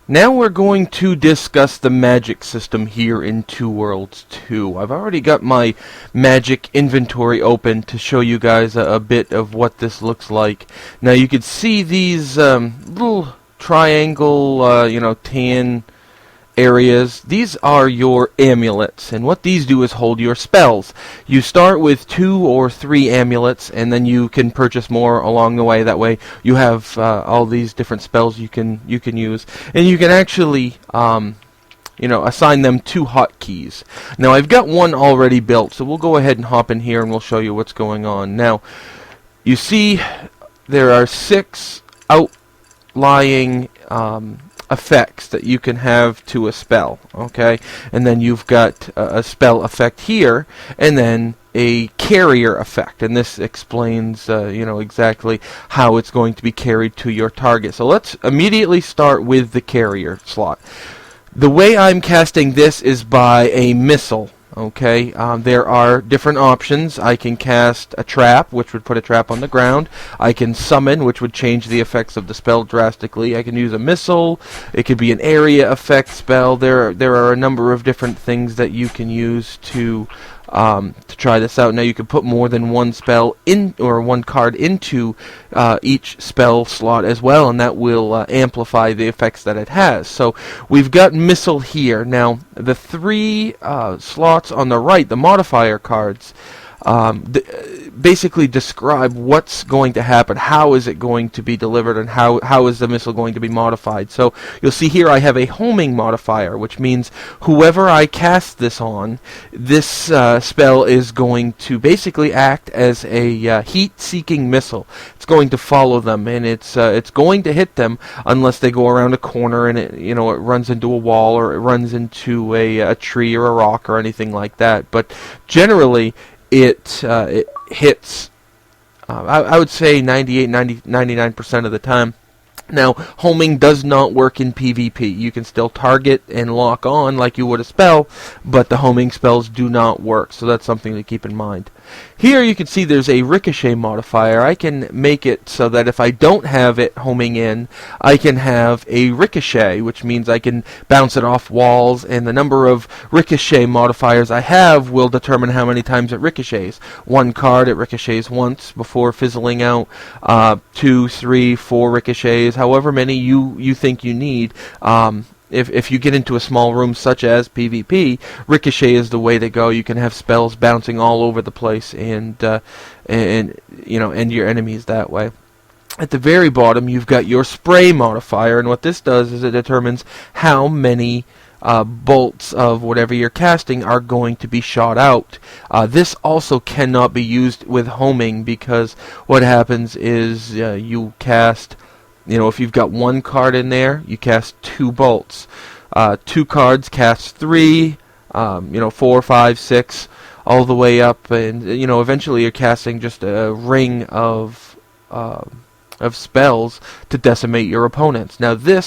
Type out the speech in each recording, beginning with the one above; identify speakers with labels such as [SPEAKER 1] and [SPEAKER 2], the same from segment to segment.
[SPEAKER 1] Now we're going to discuss the magic system here in Two Worlds 2. I've already got my magic inventory open to show you guys a bit of what this looks like. Now you can see these little triangle, tan areas. These are your amulets, and what these do is hold your spells. You start with 2 or 3 amulets, and then you can purchase more along the way. That way you have all these different spells you can use, and you can actually assign them to hotkeys. Now I've got one already built, so we'll go ahead and hop in here and we'll show you what's going on. Now you see there are 6 outlying effects that you can have to a spell, okay? And then you've got a spell effect here, and then a carrier effect, and this explains exactly how it's going to be carried to your target. So let's immediately start with the carrier slot. The way I'm casting this is by a missile. Okay, there are different options. I can cast a trap, which would put a trap on the ground. I can summon, which would change the effects of the spell drastically. I can use a missile. It could be an area effect spell. There are a number of different things that you can use to try this out. Now you can put more than one spell in, or one card into each spell slot as well, and that will amplify the effects that it has. So we've got missile here. Now the 3 slots on the right, the modifier cards, basically describe what's going to happen, how is it going to be delivered, and how is the missile going to be modified. So you'll see here I have a homing modifier, which means whoever I cast this on, this spell is going to basically act as a heat-seeking missile. It's going to follow them, and it's going to hit them unless they go around a corner and it runs into a wall, or it runs into a tree or a rock or anything like that. But generally it hits, I would say 99% of the time. Now, homing does not work in PvP. You can still target and lock on like you would a spell, but the homing spells do not work, so that's something to keep in mind. Here you can see there's a ricochet modifier. I can make it so that if I don't have it homing in, I can have a ricochet, which means I can bounce it off walls, and the number of ricochet modifiers I have will determine how many times it ricochets. 1 card, it ricochets once before fizzling out. 2, 3, 4 ricochets, however many you think you need. If you get into a small room such as PvP, ricochet is the way to go. You can have spells bouncing all over the place and end your enemies that way. At the very bottom, you've got your spray modifier, and what this does is it determines how many bolts of whatever you're casting are going to be shot out. This also cannot be used with homing, because what happens is you cast, if you've got 1 card in there, you cast 2 bolts. 2 cards cast 3, 4, 5, 6, all the way up, and eventually you're casting just a ring of spells to decimate your opponents. Now the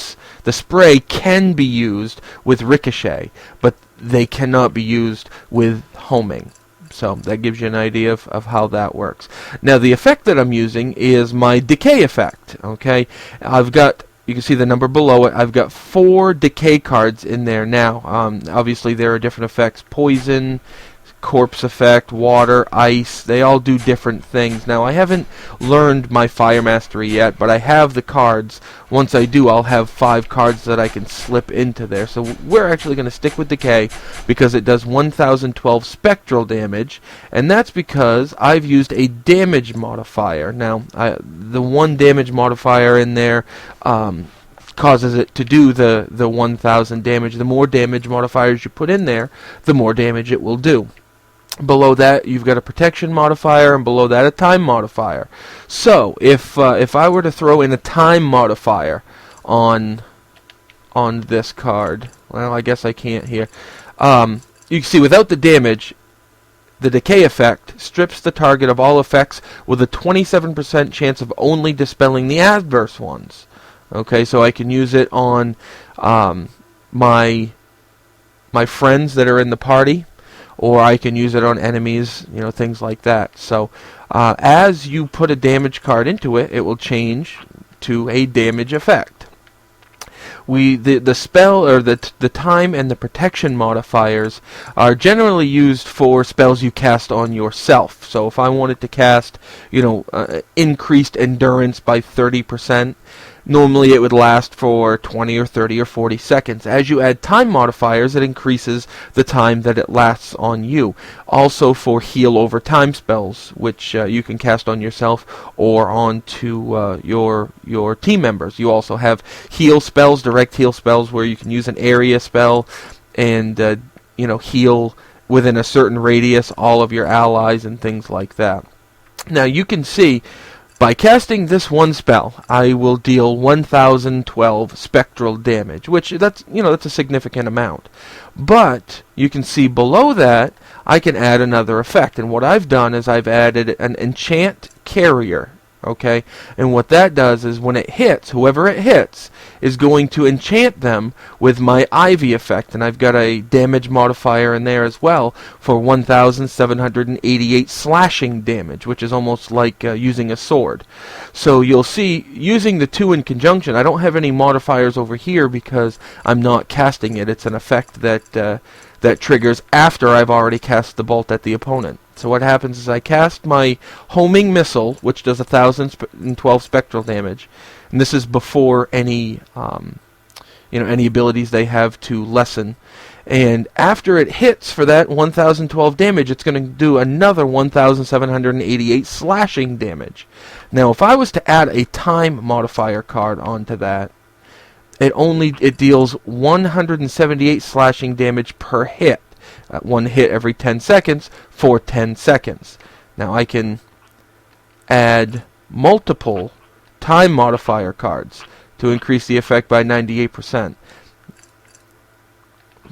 [SPEAKER 1] spray can be used with ricochet, but they cannot be used with homing. So that gives you an idea of how that works. Now the effect that I'm using is my decay effect. Okay, you can see the number below it. I've got 4 decay cards in there now. Obviously there are different effects: poison, corpse effect, water, ice. They all do different things. Now I haven't learned my fire mastery yet, but I have the cards. Once I do, I'll have 5 cards that I can slip into there. So we're actually going to stick with decay because it does 1012 spectral damage, and that's because I've used a damage modifier. Now the 1 damage modifier in there causes it to do the 1000 damage. The more damage modifiers you put in there, the more damage it will do. Below that, you've got a protection modifier, and below that, a time modifier. So, if I were to throw in a time modifier on this card, well, I guess I can't here. You can see without the damage, the decay effect strips the target of all effects with a 27% chance of only dispelling the adverse ones. Okay, so I can use it on my friends that are in the party, or I can use it on enemies, things like that. So as you put a damage card into it, it will change to a damage effect. the spell, or the time and the protection modifiers are generally used for spells you cast on yourself. So if I wanted to cast, increased endurance by 30%, normally it would last for 20 or 30 or 40 seconds. As you add time modifiers, it increases the time that it lasts on you. Also for heal over time spells, which you can cast on yourself or onto your team members. You also have heal spells, direct heal spells, where you can use an area spell and heal within a certain radius all of your allies and things like that. Now you can see, by casting this one spell, I will deal 1012 spectral damage, which that's a significant amount. But you can see below that, I can add another effect. And what I've done is I've added an enchant carrier. Okay, and what that does is when it hits, whoever it hits is going to enchant them with my Ivy effect, and I've got a damage modifier in there as well for 1,788 slashing damage, which is almost like using a sword. So you'll see, using the two in conjunction, I don't have any modifiers over here because I'm not casting it. It's an effect that triggers after I've already cast the bolt at the opponent. So what happens is I cast my homing missile, which does 1,012 spectral damage, and this is before any any abilities they have to lessen. And after it hits for that 1,012 damage, it's going to do another 1,788 slashing damage. Now, if I was to add a time modifier card onto that, it deals 178 slashing damage per hit. One hit every 10 seconds for 10 seconds. Now I can add multiple time modifier cards to increase the effect by 98%.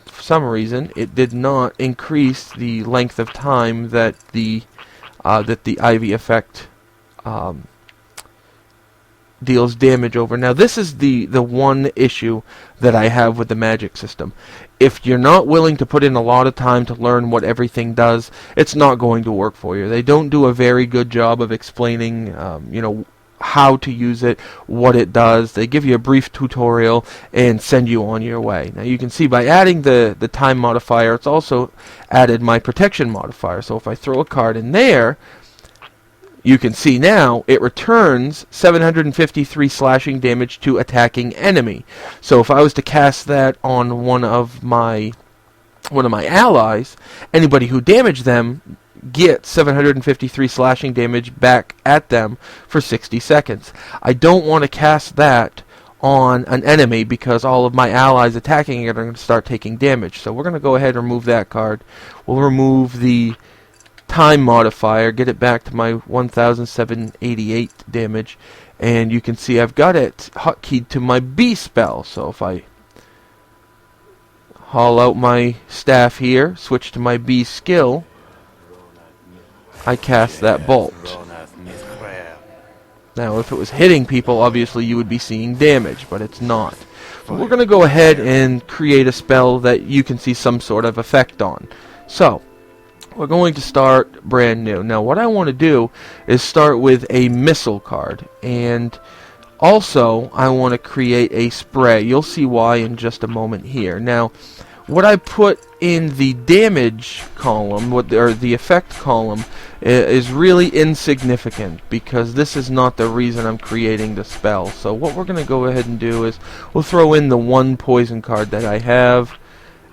[SPEAKER 1] For some reason, it did not increase the length of time that the Ivy effect deals damage over. Now this is the one issue that I have with the magic system. If you're not willing to put in a lot of time to learn what everything does, it's not going to work for you. They don't do a very good job of explaining how to use it, what it does. They give you a brief tutorial and send you on your way. Now you can see by adding the time modifier, it's also added my protection modifier. So if I throw a card in there, you can see now it returns 753 slashing damage to attacking enemy. So if I was to cast that on one of my allies, anybody who damaged them gets 753 slashing damage back at them for 60 seconds. I don't want to cast that on an enemy because all of my allies attacking it are going to start taking damage. So we're going to go ahead and remove that card. We'll remove the time modifier, get it back to my 1,788 damage, and you can see I've got it hotkeyed to my B spell. So if I haul out my staff here, switch to my B skill, I cast that bolt. Now if it was hitting people, obviously you would be seeing damage, but it's not. So we're going to go ahead and create a spell that you can see some sort of effect on. So we're going to start brand new. Now what I want to do is start with a missile card, and also I want to create a spray. You'll see why in just a moment here. Now what I put in the damage column, or the effect column, is really insignificant because this is not the reason I'm creating the spell. So what we're going to go ahead and do is we'll throw in the one poison card that I have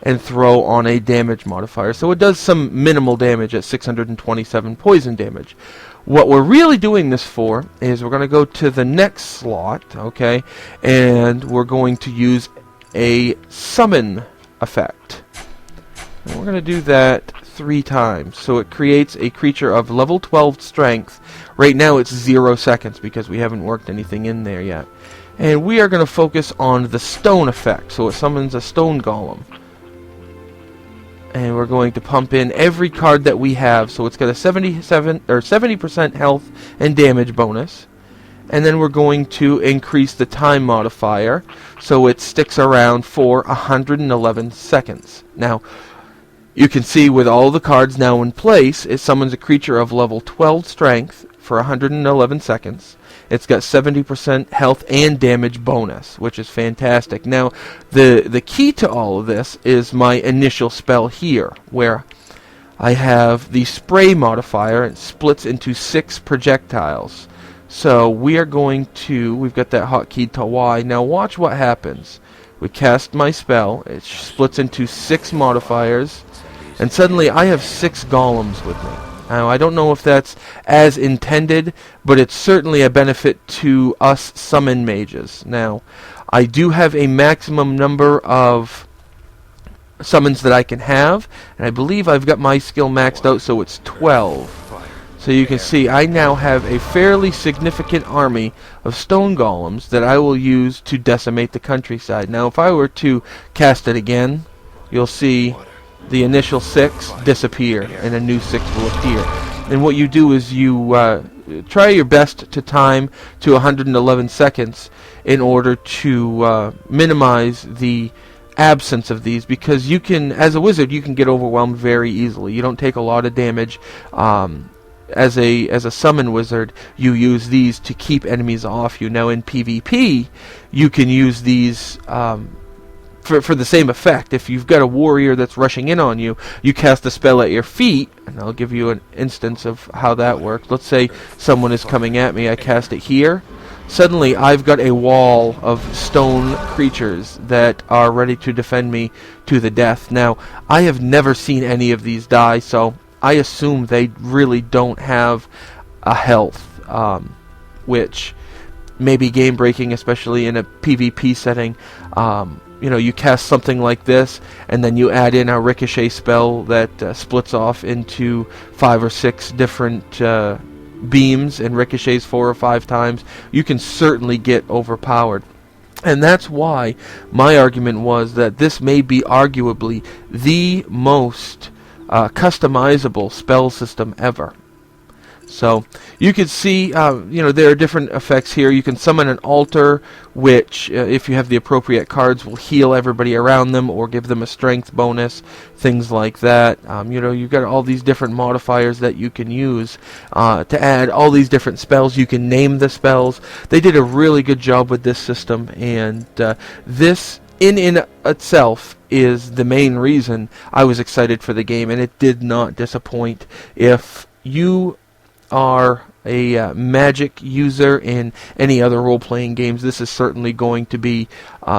[SPEAKER 1] and throw on a damage modifier. So it does some minimal damage at 627 poison damage. What we're really doing this for is we're going to go to the next slot, okay, and we're going to use a summon effect. And we're going to do that 3 times. So it creates a creature of level 12 strength. Right now it's 0 seconds because we haven't worked anything in there yet. And we are going to focus on the stone effect. So it summons a stone golem. And we're going to pump in every card that we have. So it's got a 70% health and damage bonus. And then we're going to increase the time modifier so it sticks around for 111 seconds. Now, you can see with all the cards now in place, it summons a creature of level 12 strength for 111 seconds. It's got 70% health and damage bonus, which is fantastic. Now, the key to all of this is my initial spell here, where I have the spray modifier. It splits into 6 projectiles. So we are going to, we've got that hotkey to Y. Now watch what happens. We cast my spell, it splits into 6 modifiers, and suddenly I have 6 golems with me. Now I don't know if that's as intended, but it's certainly a benefit to us summon mages. Now, I do have a maximum number of summons that I can have, and I believe I've got my skill maxed out, so it's 12. So you can see I now have a fairly significant army of stone golems that I will use to decimate the countryside. Now if I were to cast it again, you'll see the initial 6 disappear and a new 6 will appear. And what you do is you try your best to time to 111 seconds in order to minimize the absence of these, because you can, as a wizard, you can get overwhelmed very easily. You don't take a lot of damage. As a summon wizard, you use these to keep enemies off you. Now in PvP, you can use these for the same effect. If you've got a warrior that's rushing in on you, you cast a spell at your feet, and I'll give you an instance of how that works. Let's say someone is coming at me, I cast it here. Suddenly I've got a wall of stone creatures that are ready to defend me to the death. Now, I have never seen any of these die, so I assume they really don't have a health, which may be game breaking, especially in a PvP setting. You know, you cast something like this, and then you add in a ricochet spell that splits off into 5 or 6 different beams and ricochets 4 or 5 times. You can certainly get overpowered. And that's why my argument was that this may be arguably the most customizable spell system ever. So you can see, you know, there are different effects here. You can summon an altar, which, if you have the appropriate cards, will heal everybody around them or give them a strength bonus, things like that. You know, you've got all these different modifiers that you can use to add all these different spells. You can name the spells. They did a really good job with this system, and this in itself is the main reason I was excited for the game, and it did not disappoint. If you are a Magic user in any other role-playing games, this is certainly going to be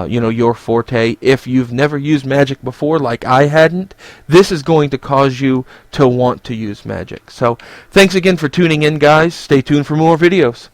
[SPEAKER 1] you know, your forte. If you've never used Magic before, like I hadn't, this is going to cause you to want to use Magic. So thanks again for tuning in, guys. Stay tuned for more videos.